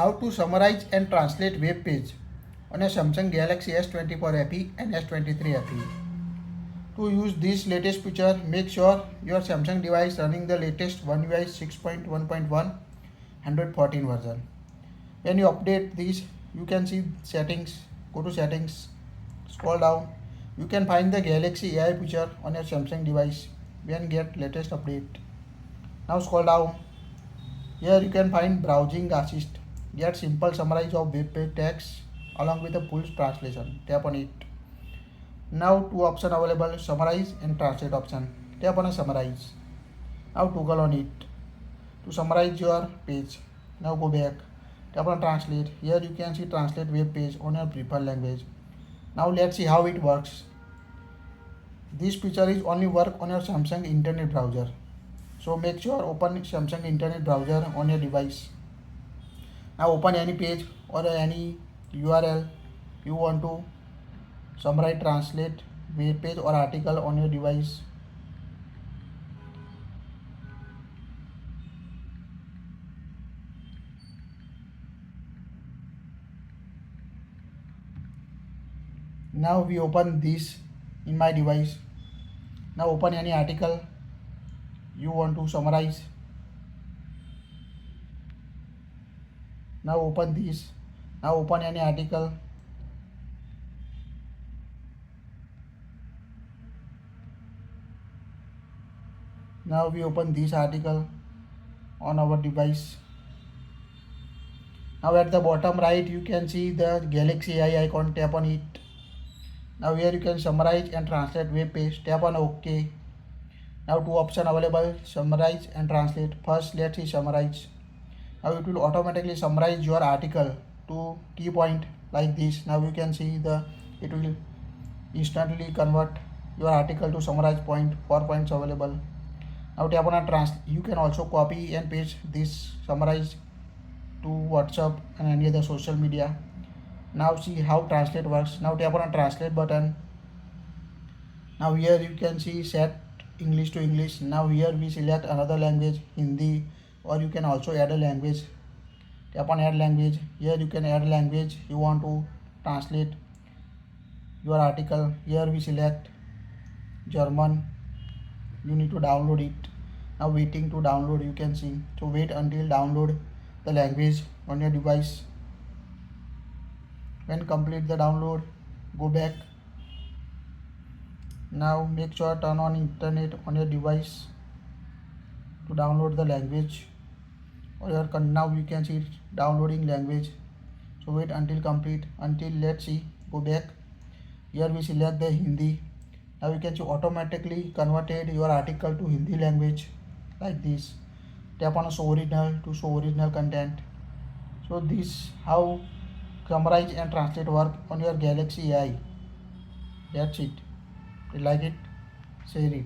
How to summarize and translate web page on a Samsung Galaxy S24 FE and S23 FE. To use this latest feature, make sure your Samsung device running the latest One UI 6.1.1 114 version. When you update this, you can see settings, go to settings, scroll down. You can find the Galaxy AI feature on your Samsung device when get latest update. Now scroll down. Here you can find browsing assist. Get simple summary of web page text along with a full translation. Tap on it. Now two options available, summarize and translate option. Tap on a summarize. Now toggle on it to summarize your page. Now go back. Tap on translate. Here you can see translate web page on your preferred language. Now let's see how it works. This feature is only work on your Samsung internet browser. So make sure open Samsung internet browser on your device. Now open any page or any URL you want to summarize, translate web page or article on your device. Now we open this in my device. Now open any article you want to summarize. Now open this. Now open any article. Now we open this article on our device. Now at the bottom right you can see the Galaxy AI icon. Tap on it. Now here you can summarize and translate web page. Tap on OK. Now two options available, summarize and translate. First let's see summarize. Now it will automatically summarize your article to key point like this. Now you can see it will instantly convert your article to summarize point. 4 points available. Now tap on a translate. You can also copy and paste this summarize to WhatsApp and any other social media. Now see how translate works. Now tap on a translate button. Now here you can see set English to English. Now here we select another language, Hindi, or you can also add a language. Tap on add language. Here you can add language you want to translate your article. Here we select German. You need to download it. Now waiting to download, you can see. So wait until download the language on your device. When complete the download, go back. Now make sure turn on internet on your device to download the language. Or now you can see downloading language. So wait until complete. Until let's see, go back. Here we select the Hindi. Now you can see automatically converted your article to Hindi language like this. Tap on show original to show original content. So this how summarize and translate work on your Galaxy AI. That's it. If you like it, share it.